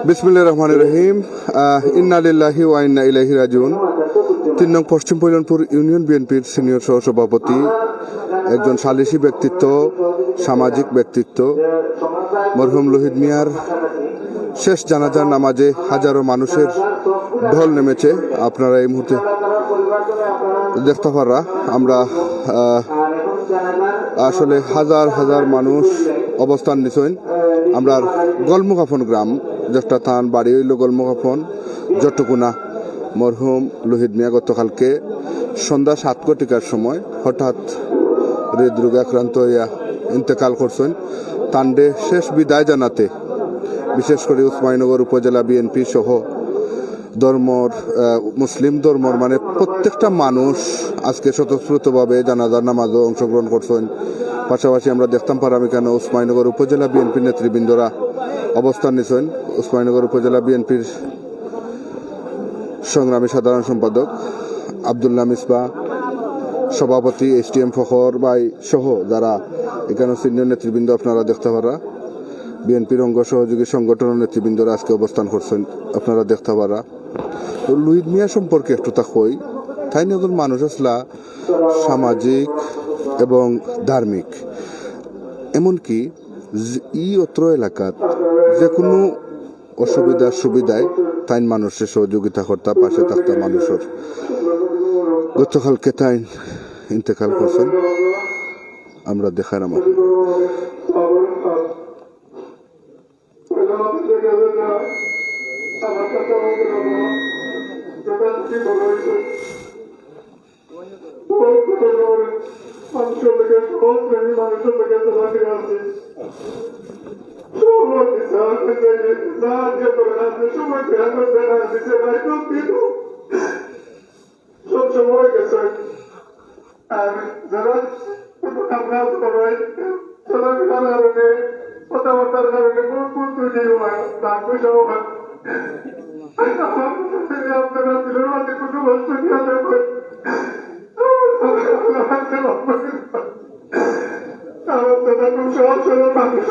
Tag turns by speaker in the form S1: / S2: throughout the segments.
S1: বিসমিল্লাহির রহমানির রহিম। ইন্না লিল্লাহি ওয়া ইন্না ইলাইহি রাজিউন। 3 নং পশ্চিম পৈলনপুর ইউনিয়ন বিএনপির সিনিয়র সহসভাপতি, একজন সালিসি ব্যক্তিত্ব, সামাজিক ব্যক্তিত্ব মরহুম লোহিত মিয়ার শেষ জানাজার নামাজে হাজারো মানুষের ঢল নেমেছে। আপনারা এই মুহূর্তে দেখতে পারা, আমরা আসলে হাজার হাজার মানুষ অবস্থান নিছেন। আমরা গলমুখাফন গ্রাম, যেটা তার বাড়ি হইল গলমুখাফন জটকুনা। মরহুম লোহিত মিয়া গতকালকে সন্ধ্যা 7 ঘটিকার সময় হঠাৎ হৃদরোগে আক্রান্ত হইয়া ইন্তেকাল করছেন। তান্ডে শেষ বিদায় জানাতে বিশেষ করে উসমানীনগর উপজেলা বিএনপি সহ মুসলিম ধর্মর মানে প্রত্যেকটা মানুষ আজকে স্বতঃস্ফূর্তভাবে জানাজার নামাজও অংশগ্রহণ করছেন। পাশাপাশি আমরা দেখতাম পারাম এখানে উসমানীনগর উপজেলা বিএনপির নেতৃবৃন্দরা অবস্থান নিছেন। উসমানীনগর উপজেলা বিএনপির সংগ্রামী সাধারণ সম্পাদক আব্দুল্লাহ মিসবা, সভাপতি STM ফখর ভাই সহ যারা এখানে সিনিয়র নেতৃবৃন্দ আপনারা দেখতে পারা, বিএনপির অঙ্গ সহযোগী সংগঠনের নেতৃবৃন্দরা আজকে অবস্থান করছেন আপনারা দেখতে পারা। তো লোহিত মিয়া সম্পর্কে একটু তা কই, তাই নগর মানুষ আসলা সামাজিক এবং ধার্মিক, এমনকি অত্র এলাকাত যে কোনো অসুবিধার সুবিধায় তাই মানুষের সহযোগিতা করতা, পাশে থাকতা মানুষের। গতকালকে তাই ইন্তেকাল করছেন, আমরা দেখার আমার
S2: সবসময় গেছে। আর যারা আমরা সবাই চলাফেরার কারণে, কথাবার্তার কারণে বহুত ত্রুটি হয়, টাকা পয়সাও হয়। আপনারা দিলের মাঝে কোনো বস্তু নিয়ে যাবেন, আমার দাদা খুব সহজ সরল মানুষ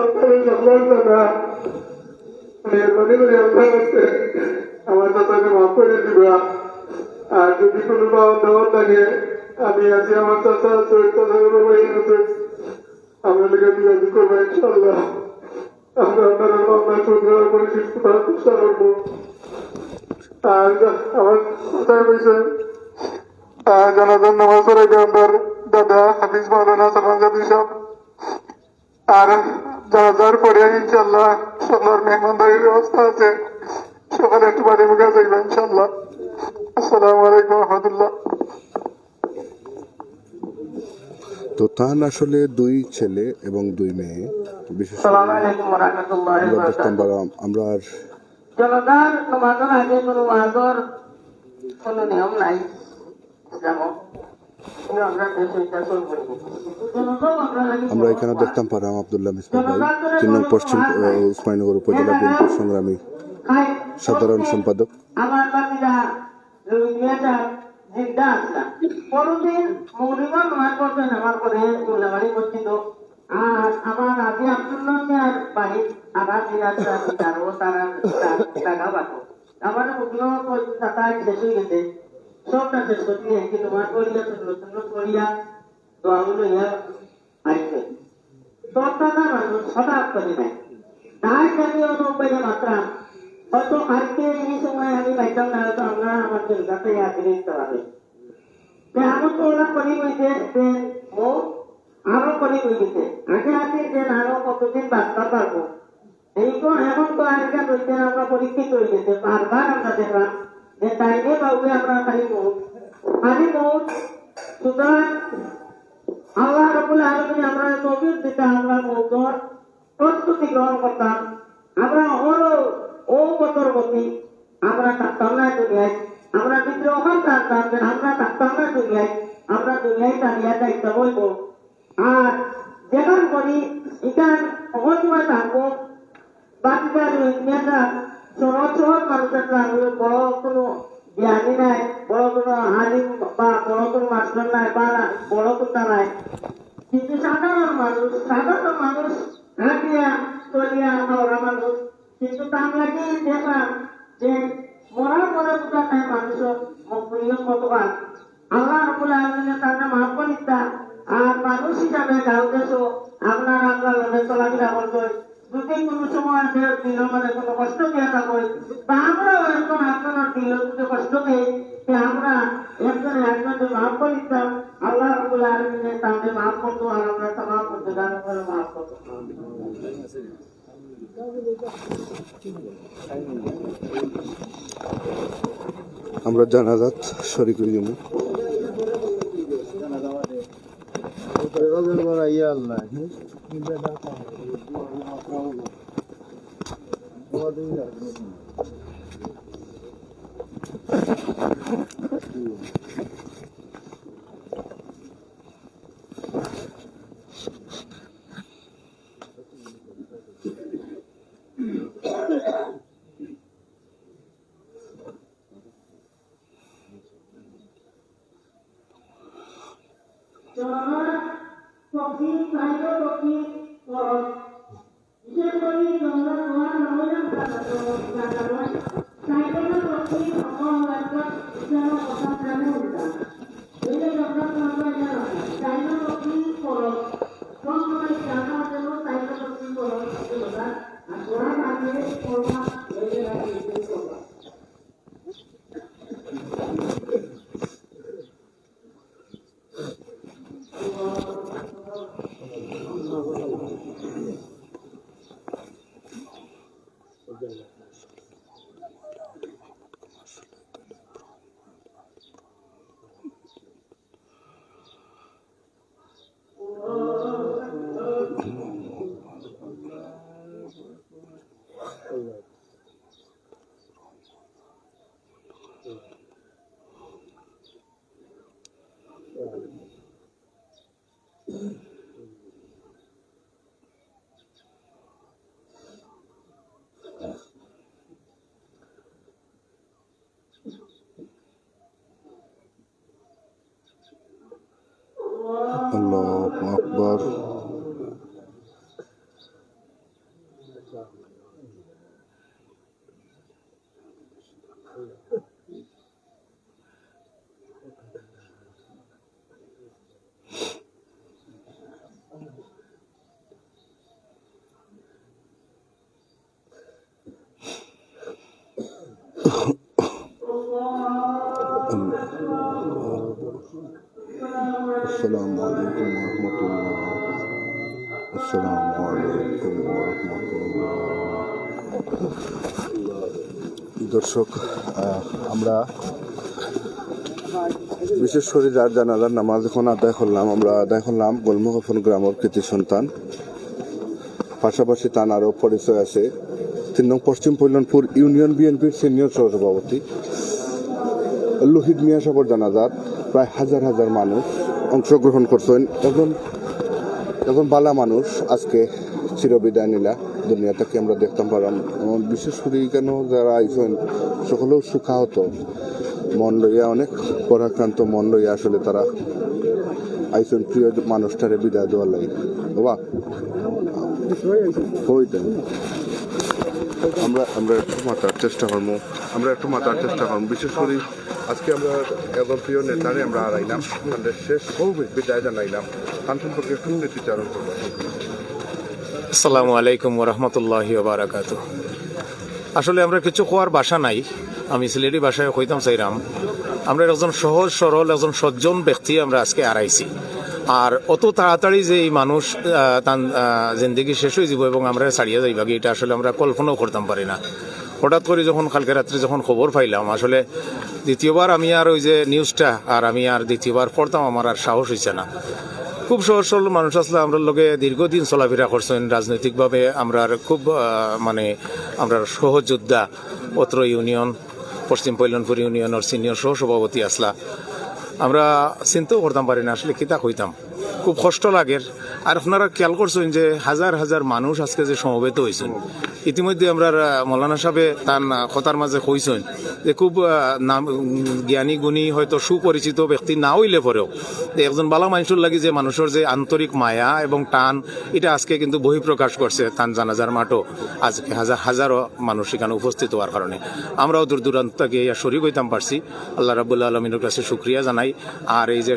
S2: আপনারা সকল দাদা মেহরবানি করে আপনার কাছে আমার দাদাকে মাফ করে দিবা। আর যদি কোনো দেওয়ার থাকে, আমি আছি আমার চাচা আমরা লিখে যোগাযোগ করবো ইনশাল্লাহ। আমরা আপনারা আপনার সুন্দর করে সুস্থ করার চেষ্টা করবো। আর আমার কোথায় বলছেন জানাজার নামাজ পড়াইবে আমার দাদা হাফিজ মাওলানা সালমান জাদি সাহেব। আর জানাজার পরে ইনশাল্লাহ সকলের মেহমানদারির ব্যবস্থা আছে, সকালে একটু বাড়ি মুখে যাইবে ইনশাল্লাহ। আসসালামু আলাইকুম রহমতুল্লাহ।
S1: তো তার আসলে 2 ছেলে এবং 2 মেয়ে। বিশেষ করে আমরা
S3: জনতার সমাজের আগে কোনো ওয়াজর কোনো নিয়ম নাই, যেমন
S1: আমরা এখানে দেখতাম পারাম আব্দুল্লাহ মিসবা ভাই, 3 নং পশ্চিম উসমানীনগর উপজেলা বিএনপির সংগ্রামী সাধারণ সম্পাদক।
S3: আমার বাকিরা জিদ্দা আসলাম পরদিন মৌলিমার নয় করতেন আমার করে গোলাবাড়ি মসজিদ। আর আমার আদি আব্দুল্লাহ মিয়ার বাড়ি আবার দিনারও তারা টাকা পাঠো আমার ওগুলো টাকা শেষ হয়ে গেছে, সবটা শেষ করতে কিন্তু তোমার করিয়া করিয়া তো আমি লইয়া আসবে সব টাকা মানুষ হঠাৎ করে নেয়। তাই জাতীয় নৌবাইয়া মাত্রা হয়তো আজকে এই সময় আমি পাইতাম না, হয়তো আমরা আমার চিন্তাতে দিতে হবে। আমার তো ওরা করি হয়েছে যে আরো করি হয়ে গেছে, আগে আগে যে আরো কতদিন বাঁচতে পারবো। এই তো এখন তো আজকে বলছে আমরা পরীক্ষিত হয়ে গেছে, বারবার আমরা দেখলাম যে টাইমে পাবো আমরা খালি মৌত। সুতরাং আল্লাহ রাব্বুল আলামিন আমরা তৌফিক দিতে আমরা মৌতর প্রস্তুতি গ্রহণ করতাম। আমরা ও বছর গতি আমরা থাকতাম না দুনিয়ায়, আমরা বিদ্রোহ থাকতাম যে আমরা থাকতাম না দুনিয়ায়, আমরা দুনিয়ায় দাঁড়িয়ে দায়িত্ব বলব। আর যেখান করি এখান সময় থাকবো, বাকিটা মেয়েরা সহজ মানুষের বড় কোনো জ্ঞানী নাই, বড় কোনো হালিম বা বড় কোনো মাস্টার নাই বা বড় কোথা নাই, কিন্তু সাধারণ মানুষ হাঁটিয়া চলিয়া তার লাগে দেখলাম যে মরার পরে কোথা তাই মানুষের মুখ কতবার আল্লাহ রাব্বুল আলামিনের তাকে মাফ করে দিতা আর মানুষ হিসাবে গাঁও দেশও আপনার আল্লাহ লোকে চলাফেরা করতে যদি কোনো সময় দিল মানে কোনো কষ্ট দিয়ে থাকো বা আমরাও একজন আপনার দিল যদি কষ্ট দিই আমরা একজনকে মাফ করে দিতাম আল্লাহ রাব্বুল আলামিনের তাকে মাফ করতো আর আমরা তামাম করতে গান করে মাফ করতো
S1: আমরা জানাজাত শরীক হয়ে যাবো। আল্লাহু আকবার। আসসালামু আলাইকুম ওয়া রাহমাতুল্লাহ। আসসালামু আলাইকুম ওয়া রাহমাতুল্লাহ। দর্শক, আমরা বিশেষ করে যার জানাজার নামাজ এখন আদায় করলাম গোলমুখফন গ্রামের কৃতি সন্তান। পাশাপাশি তার আরও পরিচয় আছে ৩ নং পশ্চিম পৈলনপুর ইউনিয়ন বিএনপির সিনিয়র সহসভাপতি লোহিত মিয়া সাহেবের জানাজাত প্রায় হাজার হাজার মানুষ অংশগ্রহণ করছেন। এখন বালা মানুষ আজকে চিরবিদায় নিলা দুনিয়া থেকে আমরা দেখতাম পারলাম। এমন বিশেষ করে কেন যারা আইসেন সকলেও সুখাহত মন লইয়া, অনেক পরাক্রান্ত মন লইয়া আসলে তারা আইসেন প্রিয় মানুষটারে বিদায় দেওয়ার লাগে। বাবা আমরা একটু মাতার চেষ্টা করবো বিশেষ করে আজকে আমরা একজন প্রিয় নেতারে আমরা হারাইলাম, তাদের শেষ বিদায় জানাইলাম। তার সম্পর্কে একটু নীতিচারণ করবো।
S4: আসসালামু আলাইকুম ওয়া রাহমাতুল্লাহি ওয়া বারাকাতুহু। আসলে আমরা কিছু কোয়ার ভাষা নাই, আমি সিলেটি ভাষায় কইতাম চাইরাম আমরা একজন সহজ সরল একজন সজ্জন ব্যক্তি আমরা আজকে হারাইছি। আর অত তাড়াতাড়ি যে এই মানুষ তার জিন্দগি শেষ হয়ে যাব এবং আমরা ছাড়িয়ে যাইবাগে, এটা আসলে আমরা কল্পনাও করতাম পারি না। হঠাৎ করে যখন কালকে রাত্রে যখন খবর পাইলাম, আসলে দ্বিতীয়বার আমি আর ওই যে নিউজটা আমি আর দ্বিতীয়বার পড়তাম, আমার আর সাহস হয়েছে না। খুব সহজ সরল মানুষ আসলে আমরা লোকে দীর্ঘদিন চলাফেরা করছেন রাজনৈতিকভাবে। আমরা খুব আমরা সহযোদ্ধা অত্র ইউনিয়ন পশ্চিম পৈলনপুর ইউনিয়নের সিনিয়র সহসভাপতি আসলা। আমরা চিন্তাও করতাম পারি না আসলে কিতা কইতাম। খুব কষ্ট লাগে আর আপনারা খেয়াল করছেন যে হাজার হাজার মানুষ আজকে যে সমবেত হয়েছেন, ইতিমধ্যে আমরা মৌলানা সাহেবে তার কথার মাঝে কইছেন যে খুব নাম জ্ঞানী গুণী হয়তো সুপরিচিত ব্যক্তি না হইলে পরেও যে একজন ভালো মানুষের লাগি যে মানুষের যে আন্তরিক মায়া এবং টান, এটা আজকে কিন্তু বহিঃপ্রকাশ করছে তান জানাজার মাঠও আজকে হাজার হাজারো মানুষ এখানে উপস্থিত হওয়ার কারণে আমরাও দূর দূরান্ত থেকে শরীক হইতাম পারছি। আল্লাহ রাব্বুল আলমিনের কাছে শুক্রিয়া জানাই। আর এই যে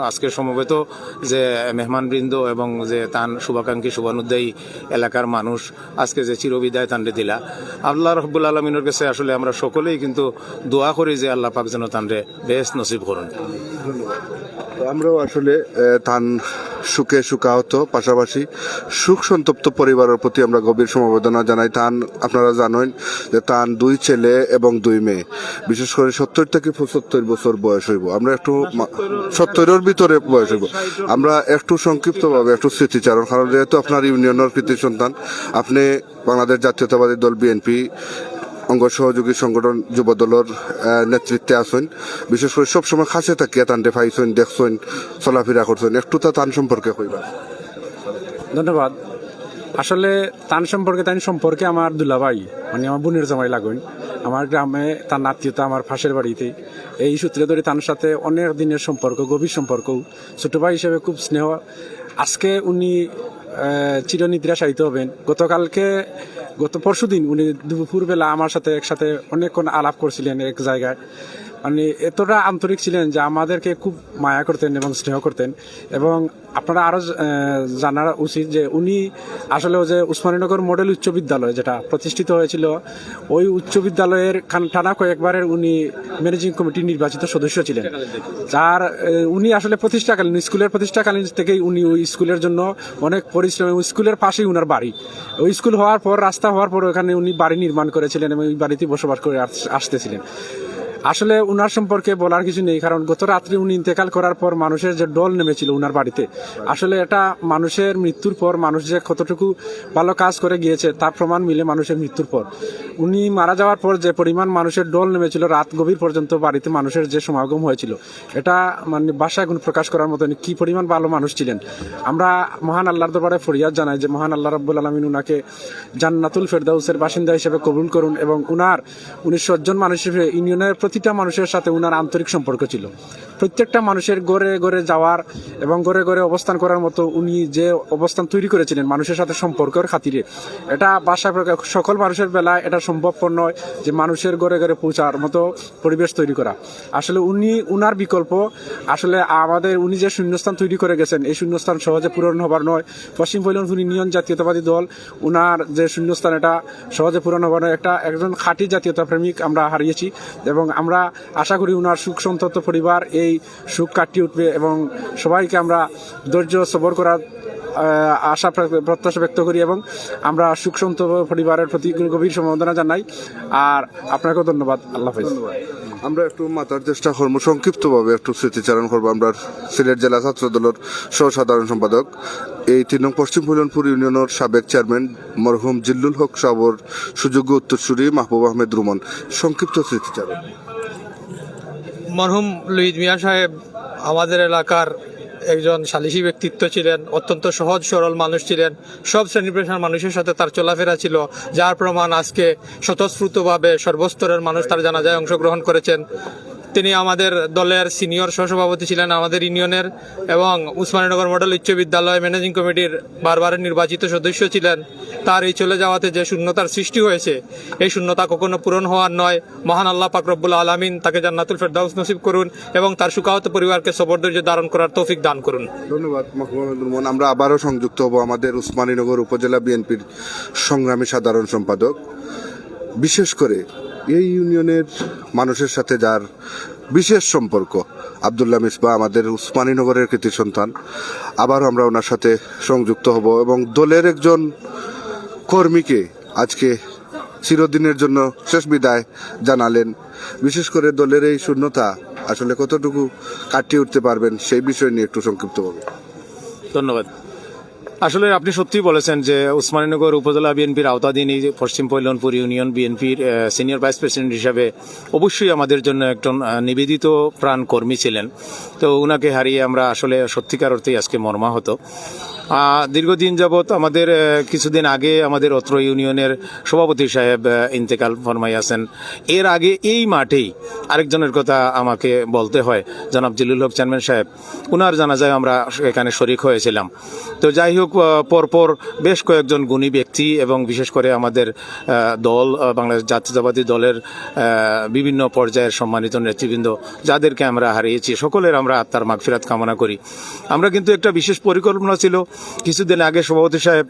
S4: আজকে সমবেত যে মেহমানবৃন্দ এবং যে তান শুভাকাঙ্ক্ষী শুভানুদ্দায়ী এলাকার মানুষ আজকে যে চিরবিদায় তান্ডে দিলা, আল্লাহ রাব্বুল আলমিনের কাছে আসলে আমরা সকলেই কিন্তু দোয়া করি যে আল্লাহ পাক যেন তান্ডে বেশ নসিব করুন।
S1: আমরাও আসলে তান সুখে সুখাহত, পাশাপাশি সুখ সন্তপ্ত পরিবারের প্রতি আমরা গভীর সমবেদনা জানাই। তান আপনারা জানেন যে তান 2 ছেলে এবং 2 মেয়ে, বিশেষ করে 70 থেকে 75 বছর বয়স হইব, আমরা একটু 70-এর ভিতরে বয়স হইব। আমরা একটু সংক্ষিপ্তভাবে একটু স্মৃতিচারণ, কারণ যেহেতু আপনার ইউনিয়নের কৃতি সন্তান, আপনি বাংলাদেশ জাতীয়তাবাদী দল বিএনপি অঙ্গ সহযোগী সংগঠন যুব দলের নেতৃত্বে আছেন, বিশেষ করে সবসময় কাছে থাকিয়া তানটে পাইছেন, দেখছেন, চলাফেরা করছেন, একটু তা তান সম্পর্কে কইবা।
S5: ধন্যবাদ। আসলে তান সম্পর্কে আমার দুলাভাই, মানে আমার বোনের জামাই লাগুন, আমার গ্রামে তার আত্মীয়তা আমার পাশের বাড়িতে, এই সূত্রে ধরে তার সাথে অনেক দিনের সম্পর্ক, গভীর সম্পর্ক, ছোট ভাই হিসেবে খুব স্নেহ। আজকে উনি চিরনিদ্রা শায়িত হবেন। গত পরশুদিন উনি দুপুরবেলা আমার সাথে একসাথে অনেকক্ষণ আলাপ করছিলেন এক জায়গায়, মানে এতটা আন্তরিক ছিলেন যে আমাদেরকে খুব মায়া করতেন এবং স্নেহ করতেন। এবং আপনারা আরও জানা উচিত যে উনি আসলে যে উসমানীনগর মডেল উচ্চ বিদ্যালয় যেটা প্রতিষ্ঠিত হয়েছিল, ওই উচ্চ বিদ্যালয়ের টানা কয়েকবারের উনি ম্যানেজিং কমিটির নির্বাচিত সদস্য ছিলেন। যার উনি আসলে স্কুলের প্রতিষ্ঠাকালীন থেকেই উনি ওই স্কুলের জন্য অনেক পরিশ্রম, স্কুলের পাশেই উনার বাড়ি, ওই স্কুল হওয়ার পর, রাস্তা হওয়ার পর ওখানে উনি বাড়ি নির্মাণ করেছিলেন এবং ওই বাড়িতে বসবাস করে আসতেছিলেন। আসলে উনার সম্পর্কে বলার কিছু নেই, কারণ গত রাত্রে উনি ইন্তেকাল করার পর মানুষের যে ডল নেমেছিল উনার বাড়িতে, আসলে এটা মানুষের মৃত্যুর পর মানুষ যে কতটুকু ভালো কাজ করে গিয়েছে তার প্রমাণ মিলে মানুষের মৃত্যুর পর। উনি মারা যাওয়ার পর যে পরিমাণ মানুষের ডল নেমেছিল, রাত গভীর পর্যন্ত বাড়িতে মানুষের যে সমাগম হয়েছিল, এটা মানে ভাষায় গুণ প্রকাশ করার মতো কি পরিমাণ ভালো মানুষ ছিলেন। আমরা মহান আল্লাহর দরবারে ফরিয়াদ জানাই যে মহান আল্লাহ রাব্বুল আলামিন উনাকে জান্নাতুল ফেরদাউসের বাসিন্দা হিসেবে কবুল করুন। এবং উনি সজ্জন মানুষ হিসেবে ইউনিয়নের প্রতিটা মানুষের সাথে উনার আন্তরিক সম্পর্ক ছিল। প্রত্যেকটা মানুষের ঘরে ঘরে যাওয়ার এবং ঘরে ঘরে অবস্থান করার মতো উনি যে অবস্থান তৈরি করেছিলেন মানুষের সাথে সম্পর্কের খাতিরে, এটা বাসা সকল মানুষের বেলায় এটা সম্ভবপর নয় যে মানুষের ঘরে ঘরে পৌঁছার মতো পরিবেশ তৈরি করা। আসলে উনার বিকল্প আসলে উনি যে শূন্যস্থান তৈরি করে গেছেন, এই শূন্যস্থান সহজে পূরণ হবার নয়। পশ্চিম ফৈলনপুর ইউনিয়ন জাতীয়তাবাদী দল উনার যে শূন্যস্থান, এটা সহজে পূরণ হবার নয়। একজন খাঁটি জাতীয়তা প্রেমিক আমরা হারিয়েছি এবং আমরা আশা করি উনার সুখ সন্তপ্ত পরিবার এই সুখ কাটিয়ে উঠবে এবং সবাইকে আমরা ধৈর্য সবর করার আশা প্রত্যাশা ব্যক্ত করি এবং আমরা সুখ সন্তপ্ত পরিবারের প্রতি গভীর সমবেদনা জানাই। আর আপনাকেও ধন্যবাদ। আল্লাহ হাফেজ।
S1: আমরা একটু মাতার চেষ্টা করবো, সংক্ষিপ্তভাবে একটু স্মৃতিচারণ করবো। আমরা সিলেট জেলা ছাত্র দলের সহসাধারণ সম্পাদক, এই 3 নং পশ্চিম ফৈলনপুর ইউনিয়নের সাবেক চেয়ারম্যান মরহুম জিল্লুল হক সাবর সুযোগ্য উত্তরসূরি মাহবুব আহমেদ রুমন, সংক্ষিপ্ত স্মৃতিচারণ।
S6: মরহুম লুইদ মিয়া সাহেব আমাদের এলাকার একজন সালিসী ব্যক্তিত্ব ছিলেন, অত্যন্ত সহজ সরল মানুষ ছিলেন, সব শ্রেণী পেশার মানুষের সাথে তার চলাফেরা ছিল, যার প্রমাণ আজকে স্বতঃস্ফূর্তভাবে সর্বস্তরের মানুষ তার জানাজায় অংশগ্রহণ করেছেন। তিনি আমাদের দলের সিনিয়র সহসভাপতি ছিলেন আমাদের ইউনিয়নের এবং উসমানীনগর মডেল উচ্চ বিদ্যালয় ম্যানেজিং কমিটির বারবারের নির্বাচিত সদস্য ছিলেন। তার এই চলে যাওয়াতে যে শূন্যতার সৃষ্টি হয়েছে, এই শূন্যতা কখনো পূরণ হওয়ার নয়। মহান আল্লাহ পাক রব্বুল আলামিন তাকে জান্নাতুল ফেরদাউস নসিব করুন এবং তার সুখাহত পরিবারকে সবর ধৈর্য ধারণ করার তৌফিক দান করুন।
S1: ধন্যবাদ মাহবুব আহমেদ রুমন। আমরা আবারও সংযুক্ত হব আমাদের উসমানীনগর উপজেলা বিএনপির সংগ্রামী সাধারণ সম্পাদক, বিশেষ করে এই ইউনিয়নের মানুষের সাথে যার বিশেষ সম্পর্ক, আব্দুল্লাহ মিসবাহ, আমাদের উসমানীনগরের কৃতি সন্তান। আবারও আমরা ওনার সাথে সংযুক্ত হব এবং দলের একজন কর্মীকে আজকে চিরদিনের জন্য শেষ বিদায় জানালেন। বিশেষ করে দলের এই শূন্যতা আসলে কতটুকু কাটিয়ে উঠতে পারবেন সেই বিষয় নিয়ে একটু সংক্ষিপ্তভাবে।
S4: ধন্যবাদ। আসলে আপনি সত্যিই বলেছেন যে উসমানীনগর উপজেলা বিএনপির আওতাধীন এই পশ্চিম ফৈলনপুর ইউনিয়ন বিএনপির সিনিয়র ভাইস প্রেসিডেন্ট হিসাবে অবশ্যই আমাদের জন্য একজন নিবেদিত প্রাণ কর্মী ছিলেন। তো উনাকে হারিয়ে আমরা আসলে সত্যিকার অর্থেই আজকে মর্মাহত। দীর্ঘদিন যাবৎ আমাদের কিছুদিন আগে আমাদের অত্র ইউনিয়নের সভাপতি সাহেব ইন্তেকাল ফরমাইয়াছেন। এর আগে এই মাঠেই আরেকজনের কথা আমাকে বলতে হয়, জনাব জিলুল হক চেয়ারম্যান সাহেব, উনার জানাজায় আমরা এখানে শরিক হয়েছিলাম। তো যাই হোক, পরপর বেশ কয়েকজন গুণী ব্যক্তি এবং বিশেষ করে আমাদের দল, বাংলাদেশ জাতীয়তাবাদী দলের বিভিন্ন পর্যায়ের সম্মানিত নেতৃবৃন্দ যাদেরকে আমরা হারিয়েছি, সকলের আমরা আত্মার মাগফিরাত কামনা করি। আমরা কিন্তু একটা বিশেষ পরিকল্পনা ছিল, কিছুদিন আগে সভাপতি সাহেব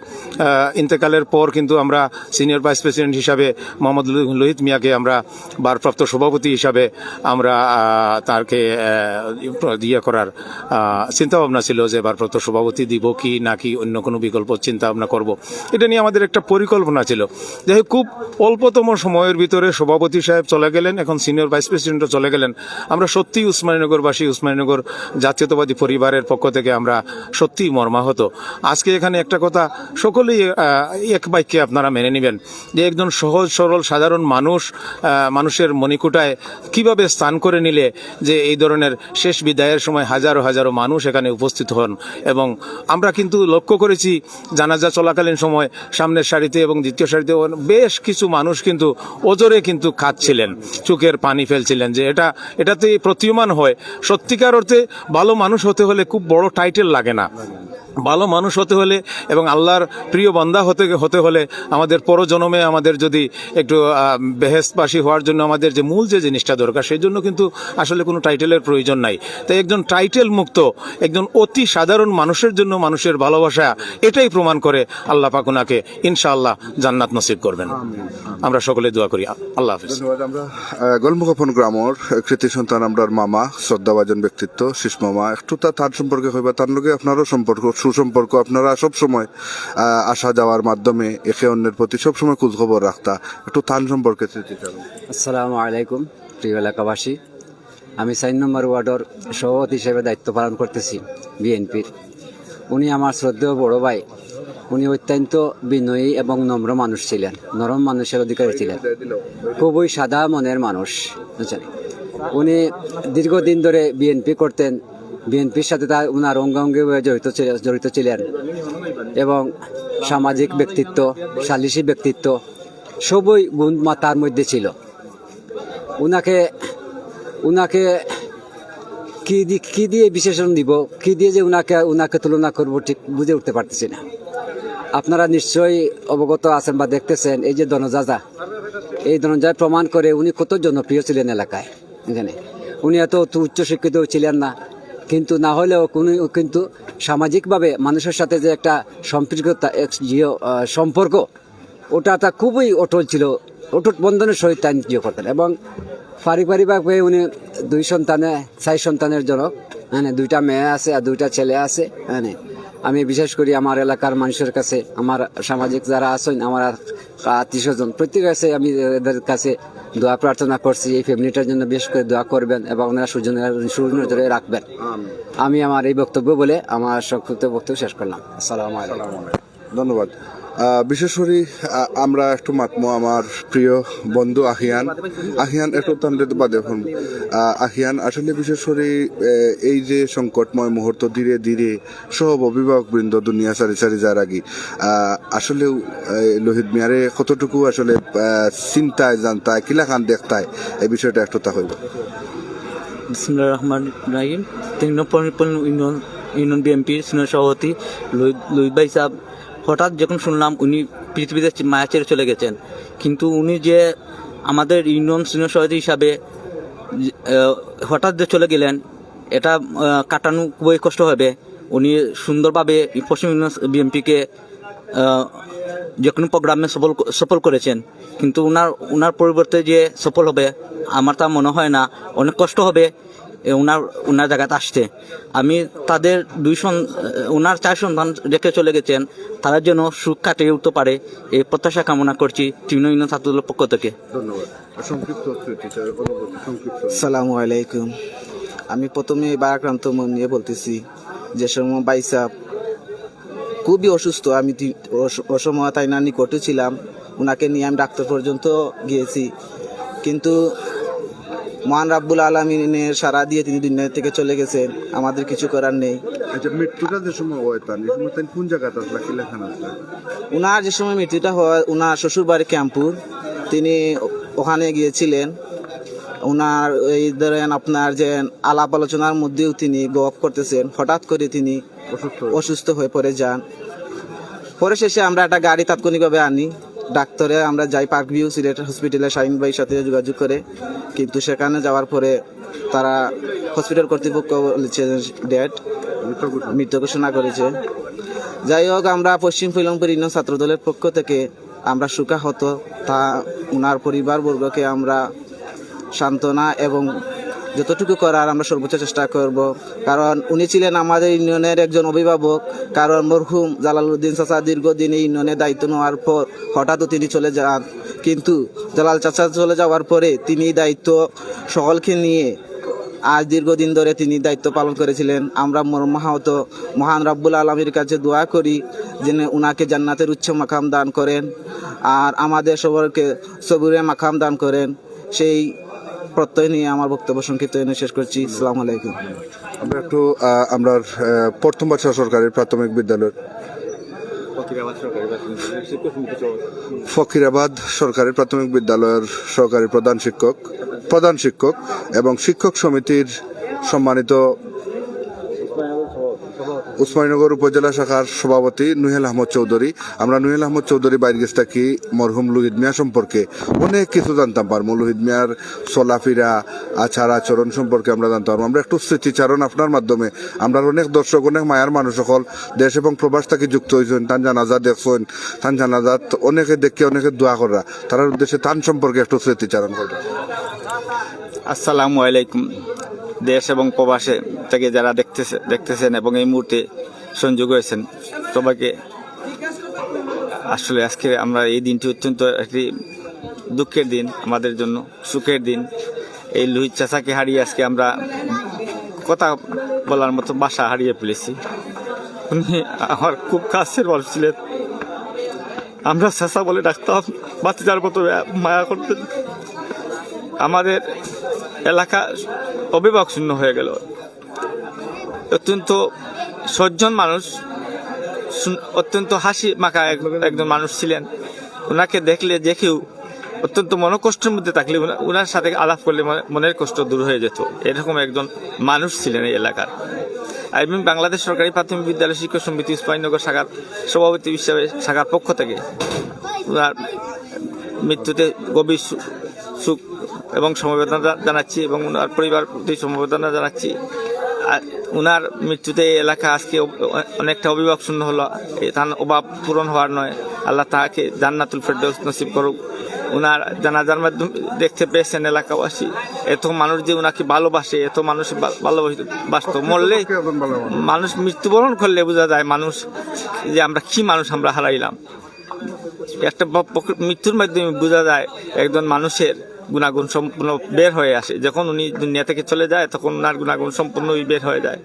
S4: ইন্তেকালের পর কিন্তু আমরা সিনিয়র ভাইস প্রেসিডেন্ট হিসাবে মোহাম্মদ লোহিত মিয়াকে আমরা ভারপ্রাপ্ত সভাপতি হিসাবে আমরা তাকে করার চিন্তা ভাবনা ছিল যে ভারপ্রাপ্ত সভাপতি দিব কি নাকি অন্য কোনো বিকল্প চিন্তা ভাবনা করব, এটা নিয়ে আমাদের একটা পরিকল্পনা ছিল। যাই হোক, খুব অল্পতম সময়ের ভিতরে সভাপতি সাহেব চলে গেলেন, এখন সিনিয়র ভাইস প্রেসিডেন্টও চলে গেলেন। আমরা সত্যি উসমানীনগরবাসী, উসমানীনগর জাতীয়তাবাদী পরিবারের পক্ষ থেকে আমরা সত্যিই মর্মাহত। আজকে এখানে একটা কথা সকলেই এক বাক্যে আপনারা মেনে নেবেন যে একজন সহজ সরল সাধারণ মানুষের মণিকুটায় কিভাবে স্থান করে নিলে যে এই ধরনের শেষ বিদায়ের সময় হাজারো হাজারো মানুষ এখানে উপস্থিত হন। এবং আমরা কিন্তু লক্ষ্য করেছি জানাজা চলাকালীন সময় সামনের সারিতে এবং দ্বিতীয় সারিতে বেশ কিছু মানুষ কিন্তু ওজরে কিন্তু কাঁদছিলেন, চোখের পানি ফেলছিলেন, যে এটাতে প্রতীয়মান হয় সত্যিকার অর্থে ভালো মানুষ হতে হলে খুব বড় টাইটেল লাগে না। ভালো মানুষ হতে হলে এবং আল্লাহর প্রিয় বান্দা হতে হলে আমাদের পরজন্মে আমাদের যদি একটু বেহেশতবাসী হওয়ার জন্য আমাদের যে মূল যে জিনিসটা দরকার, সেই জন্য কিন্তু আসলে কোনো টাইটেলের প্রয়োজন নাই। তাই একজন টাইটেল মুক্ত, একজন অতি সাধারণ মানুষের জন্য মানুষের ভালোবাসা, এটাই প্রমাণ করে আল্লাহ পাক ওনাকে ইনশাআল্লাহ জান্নাত নসিব করবেন। আমরা সকলে দোয়া করি। আল্লাহ হাফেজ।
S1: ধন্যবাদ। আমরা গলমুখাফন গ্রামর কৃতি সন্তান আমরার মামা শ্রদ্ধাভাজন ব্যক্তিত্ব শীষ মামা, একটু তার সম্পর্কে হইবা, তার লগে আপনারও সুসম্পর্ক, আপনারা সবসময় আসা যাওয়ার মাধ্যমে একে অন্যের প্রতি সবসময় খোঁজখবর রাখতা, একটু তার সম্পর্কে স্মৃতি চালু।
S7: আসসালামু আলাইকুম প্রিয় এলাকাবাসী, আমি 4 নম্বর ওয়ার্ডের সভাপতি হিসেবে দায়িত্ব পালন করতেছি বিএনপির। উনি আমার শ্রদ্ধেয় বড় ভাই। উনি অত্যন্ত বিনয়ী এবং নম্র মানুষ ছিলেন, নরম মানুষের অধিকারী ছিলেন, খুবই সাদা মনের মানুষ, বুঝছেন। উনি দীর্ঘদিন ধরে বিএনপি করতেন, বিএনপির সাথে উনার অঙ্গাঙ্গি জড়িত ছিলেন এবং সামাজিক ব্যক্তিত্ব, সালিশি ব্যক্তিত্ব সবই গুণ তার মধ্যে ছিল। উনাকে কি দিয়ে বিশেষণ দিব, কি দিয়ে যে উনাকে তুলনা করবো ঠিক বুঝে উঠতে পারতেছি না। আপনারা নিশ্চয়ই অবগত আছেন বা দেখতেছেন, এই যে দনজাজা, এই দনজায় প্রমাণ করে উনি কত জনপ্রিয় ছিলেন এলাকায়। এখানে উনি এত উচ্চশিক্ষিত ছিলেন না, কিন্তু না হলেও কিন্তু সামাজিকভাবে মানুষের সাথে যে একটা সম্পৃক্ততা, সম্পর্ক, ওটা খুবই অটল ছিল, অটুট বন্ধনের সহিত জিও করতেন। এবং পারিবারিকভাবে উনি 4 সন্তানের জনক, হ্যাঁ, 2টা মেয়ে আছে আর 2টা ছেলে আছে। হ্যাঁ, আমি বিশেষ করে আমার এলাকার মানুষের কাছে, আমার সামাজিক যারা আছেন, আমার আত্মীয়স্বজন, প্রত্যেকের কাছে আমি এদের কাছে দোয়া প্রার্থনা করছি এই ফ্যামিলিটার জন্য বিশেষ করে দোয়া করবেন এবং ওনারা সুনজরে রাখবেন। আমি আমার এই বক্তব্য বলে আমার সংক্ষিপ্ত বক্তব্য শেষ করলাম। আসসালামু আলাইকুম।
S1: ধন্যবাদ। বিশেষ করে আমরা একটু মাতমো আমার প্রিয় বন্ধু আহিয়ান একটু দেখুন। আহিয়ান আসলে বিশেষ করে এই যে সংকটময় মুহূর্ত ধীরে ধীরে সব অভিভাবক বৃন্দ দুনিয়া সারি যার আগে আসলে লোহিত মিয়ারে কতটুকু আসলে চিন্তায় জানতায় কিলাখান দেখতায়, এই বিষয়টা একটু তা হইব।
S8: বিসমিল্লাহির রহমানির রহিম। 3 নম্বর ইউনিয়ন বিএনপির সিনিয়র সভাপতি লোহিত ভাই সাহেব, হঠাৎ যখন শুনলাম উনি পৃথিবীতে মায়া ছেড়ে চলে গেছেন, কিন্তু উনি যে আমাদের ইউনিয়ন সিনিয়র সভাপতি হিসাবে হঠাৎ যে চলে গেলেন, এটা কাটানো খুবই কষ্ট হবে। উনি সুন্দরভাবে পশ্চিম ইউনিয়ন বিএনপিকে যে কোনো প্রোগ্রামে সফল করেছেন, কিন্তু ওনার পরিবর্তে যে সফল হবে আমার তা মনে হয় না। অনেক কষ্ট হবে ওনার জায়গাতে আসতে। আমি তাদের ওনার 4 সন্তান রেখে চলে গেছেন, তারা যেন সুখ কাটিয়ে উঠতে পারে এই প্রত্যাশা কামনা করছি তৃণমূল ইউনিয়ন ছাত্রদলের পক্ষ থেকে।
S1: ধন্যবাদ।
S9: আসসালামু আলাইকুম। আমি প্রথমে বারাক্রান্ত মন নিয়ে বলতেছি যে সময় বাইসা খুবই অসুস্থ, আমি অসময় তাই না নিকটে ছিলাম, ওনাকে নিয়ে আমি ডাক্তার পর্যন্ত গিয়েছি, কিন্তু মহান রাব্বুল আলামিনের সারা দিয়ে তিনি দুনিয়া থেকে চলে গেছেন, আমাদের কিছু করার নেই।
S1: আচ্ছা, মৃত্যুটা যে সময় হয় তার এই সময় তাই কোন জায়গাতে আসলে কি লেখানো আছে?
S9: উনার যে সময় মৃত্যুটা হয় উনার শ্বশুর বাড়ি ক্যাম্পুর, তিনি ওখানে গিয়েছিলেন। উনার এই ধরেন আপনার যে আলাপ আলোচনার মধ্যেও তিনি গপ করতেছেন, হঠাৎ করে তিনি অসুস্থ হয়ে পড়ে যান। পরে শেষে আমরা একটা গাড়ি তাৎক্ষণিকভাবে আনি, ডাক্তারে আমরা যাই পার্ক ভিউ সিলেট হসপিটালে শাহিন ভাইয়ের সাথে যোগাযোগ করে, কিন্তু সেখানে যাওয়ার পরে তারা হসপিটাল কর্তৃপক্ষ বলেছে ডেট, মৃত্যু ঘোষণা করেছে। যাই হোক, আমরা পশ্চিম ফৈলমপুর ইউনিয়ন ছাত্রদলের পক্ষ থেকে আমরা শোকাহত, তা উনার পরিবারবর্গকে আমরা সান্ত্বনা এবং যতটুকু করার আমরা সর্বোচ্চ চেষ্টা করব, কারণ উনি ছিলেন আমাদের ইউনিয়নের একজন অভিভাবক। কারণ মরহুম জালালউদ্দিন চাচা দীর্ঘদিন এই ইউনিয়নের দায়িত্ব নেওয়ার পর হঠাৎও তিনি চলে যান, কিন্তু জালাল চাচা চলে যাওয়ার পরে তিনি দায়িত্ব সকলকে নিয়ে আজ দীর্ঘদিন ধরে তিনি দায়িত্ব পালন করেছিলেন। আমরা মর্মাহত মহান রব্বুল আলমীর কাছে দোয়া করি যেন উনাকে জান্নাতের উচ্চ মাকাম দান করেন আর আমাদের সবাইকে সবুরে মাকাম দান করেন। সেই প্রত্যয় নিয়ে আমার বক্তব্য সংক্ষিপ্ত এনে শেষ করছি। আসসালামু আলাইকুম।
S1: আমরা একটু আমরা প্রথম বাচ্চা সরকারি প্রাথমিক বিদ্যালয়ের ফকিরাবাদ সরকারি প্রাথমিক বিদ্যালয়ের সহকারী প্রধান শিক্ষক এবং শিক্ষক সমিতির সম্মানিত উসমানীনগর উপজেলা শাখার সভাপতি নুহেল আহমদ চৌধুরী। আমরা নুহেল আহমদ চৌধুরী বাইরে গেছে থাকি মরহুম লুহিদ মিয়া সম্পর্কে অনেক কিছু জানতাম পারবো। লুহিদ মিয়ার চলাফেরা আচার আচরণ সম্পর্কে আমরা জানতে পারবো। আমরা একটু স্মৃতিচারণ আপনার মাধ্যমে, আমরা অনেক দর্শক অনেক মায়ার মানুষ সকল দেশ এবং প্রবাস থেকে যুক্ত হয়েছেন, তান জানাজা দেখছেন, তান জানাজাত অনেকে দেখে অনেকে দোয়া করা, তার উদ্দেশ্যে তান সম্পর্কে একটু স্মৃতিচারণ করবেন।
S10: আসসালামু আলাইকুম। দেশ এবং প্রবাসে থেকে যারা দেখতেছেন এবং এই মুহূর্তে সংযোগ হয়েছেন সবাইকে, আসলে আজকে আমরা এই দিনটি অত্যন্ত একটি দুঃখের দিন, আমাদের জন্য সুখের দিন। এই লুহিত চাচাকে হারিয়ে আজকে আমরা কথা বলার মতো ভাষা হারিয়ে ফেলেছি। উনি আমার খুব কাছের মানুষ ছিলেন, আমরা চাচা বলে ডাকতাম, বাচ্চার মতো মায়া করতেন। আমাদের এলাকা অভিভাবক শূন্য হয়ে গেল। অত্যন্ত সজ্জন মানুষ, অত্যন্ত হাসি মাখা একজন মানুষ ছিলেন। ওনাকে দেখলে যে কেউ অত্যন্ত মনকষ্টের মধ্যে থাকলে ওনার সাথে আলাপ করলে মনের কষ্ট দূর হয়ে যেত, এরকম একজন মানুষ ছিলেন এই এলাকার। আমি বাংলাদেশ সরকারি প্রাথমিক বিদ্যালয় শিক্ষক সমিতি উসমানীনগর শাখার সভাপতি হিসাবে শাখার পক্ষ থেকে ওনার মৃত্যুতে গভীর সুখ এবং সমবেদনা জানাচ্ছি এবং ওনার পরিবার প্রতি সমবেদনা জানাচ্ছি। ওনার মৃত্যুতে এই এলাকা আজকে অনেকটা অভিভাবক শূন্য হলো, তার অভাব পূরণ হওয়ার নয়। আল্লাহ তাহাকে জান্নাতুল ফেরদৌস নসিব করুক। ওনার জানাজার মাধ্যমে দেখতে পেয়েছেন এলাকাবাসী, এত মানুষ যে ওনাকে ভালোবাসে, এত মানুষ ভালোবাসত। মরলে মানুষ মৃত্যুবরণ করলে বোঝা যায় মানুষ যে আমরা কি মানুষ আমরা হারাইলাম। একটা মৃত্যুর মাধ্যমে বোঝা যায় একজন মানুষের গুণাগুণ সম্পূর্ণ বের হয়ে আসে। যখন উনি দুনিয়া থেকে চলে যায় তখন ওনার গুণাগুণ সম্পূর্ণই বের হয়ে যায়।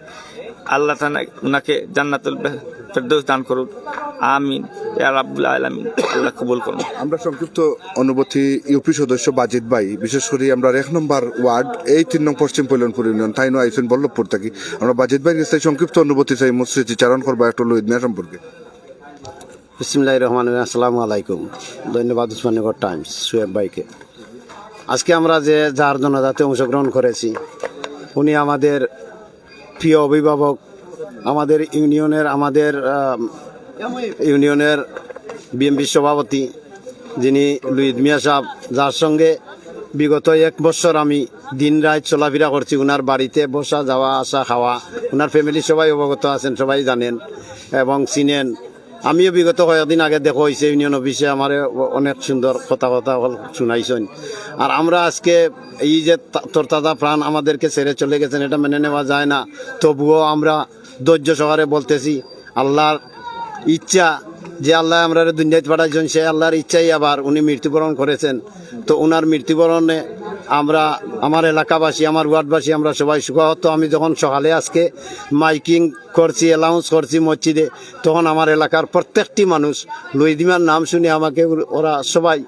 S10: আল্লাহ তাআলা উনাকে জান্নাতুল ফেরদৌস দান করুন, আমিন ইয়া রাব্বুল আলামিন। আল্লাহ কবুল করুন।
S1: আমরা সংক্ষিপ্ত অনুভূতি ইউপি সদস্য বাজিদ ভাই, বিশেষ করে আমরা 1 নম্বর ওয়ার্ড এই 3 নং পশ্চিম পৈলনপুর ইউনিয়ন তাইনো আইসেন বল্লভপুর থাকি। আমরা বাজিদ ভাই কাছে সংক্ষিপ্ত অনুভূতি চাই স্মৃতিচারণ করবা একটু লুহিত মিয়া সম্পর্কে।
S11: বিসমিল্লাহির রহমানির রহিম। আসসালামু আলাইকুম। ধন্যবাদ উসমানীনগর টাইমস সুয়েব ভাইকে। আজকে আমরা যে যার জনজাতি অংশগ্রহণ করেছি, উনি আমাদের প্রিয় অভিভাবক, আমাদের ইউনিয়নের বিএমপি সভাপতি যিনি লুহিত মিয়া সাহেব, যার সঙ্গে বিগত 1 বছর আমি দিন রাত চলাফেরা করছি। ওনার বাড়িতে বসা, যাওয়া আসা, খাওয়া, ওনার ফ্যামিলি সবাই অবগত আছেন, সবাই জানেন এবং চিনেন। আমিও বিগত কয়েকদিন আগে দেখা হয়েছে ইউনিয়ন অফিসে, আমার অনেক সুন্দর কথা শুনাইছেন। আর আমরা আজকে এই যে তরতাজা প্রাণ আমাদেরকে ছেড়ে চলে গেছেন, এটা মেনে নেওয়া যায় না। তবুও আমরা ধৈর্য সহকারে বলতেছি, আল্লাহর ইচ্ছা, যে আল্লাহ আমরা দুনিয়াতে পাঠাইছেন সে আল্লাহর ইচ্ছাই আবার উনি মৃত্যুবরণ করেছেন। তো ওনার মৃত্যুবরণে আমরা, আমার এলাকাবাসী, আমার ওয়ার্ডবাসী, আমরা সবাই সুখাহত। আমি যখন সকালে আজকে মাইকিং করছি, অ্যালাউন্স করছি মসজিদে, তখন আমার এলাকার প্রত্যেকটি মানুষ লুহিত মিয়ার নাম শুনে আমাকে ওরা সবাই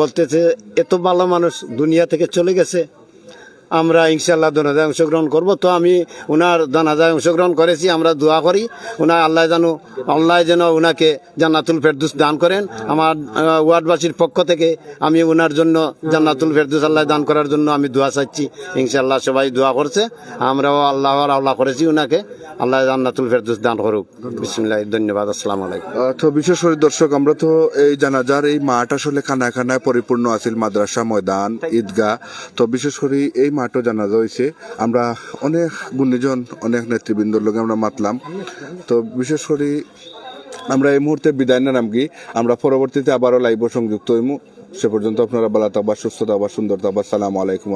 S11: বলতেছে এত ভালো মানুষ দুনিয়া থেকে চলে গেছে। আমরা ইনশাল্লাহ জানাজায় অংশগ্রহণ করব। তো আমি ওনার জানাজায় অংশগ্রহণ করেছি, আমরা দোয়া করি ওনার আল্লাহ যেন ওনাকে জান্নাতুল ফেরদৌস দান করেন। আমার ওয়ার্ডবাসীর পক্ষ থেকে আমি ওনার জন্য জান্নাতুল ফেরদৌস আল্লাহ দান করার জন্য আমি দোয়া চাচ্ছি। ইনশাল্লাহ সবাই দোয়া করছে, আমরাও আল্লাহর আল্লাহ করেছি ওনাকে, আল্লাহ জান্নাতুল ফেরদৌস দান করুক। বিসমিল্লাহ, ধন্যবাদ, আসসালামু আলাইকুম।
S1: তো বিশেষ করে দর্শক, আমরা তো এই জানাজার এই মাঠ আসলে খানায় খানায় পরিপূর্ণ আছিল, মাদ্রাসা, ময়দান, ঈদগাহ। তো বিশেষ করে এই মাঠও জানাজা হয়েছে। আমরা অনেক গুণীজন, অনেক নেতৃবৃন্দর লোক আমরা মাতলাম। তো বিশেষ করে আমরা এই মুহূর্তে বিদায় নিলাম কি, আমরা পরবর্তীতে আবারও লাইভ সংযুক্ত হইমু। সে পর্যন্ত আপনারা ভালো থাকবা, সুস্থ থাকবা, সুন্দর থাকবা। আসসালামু আলাইকুম।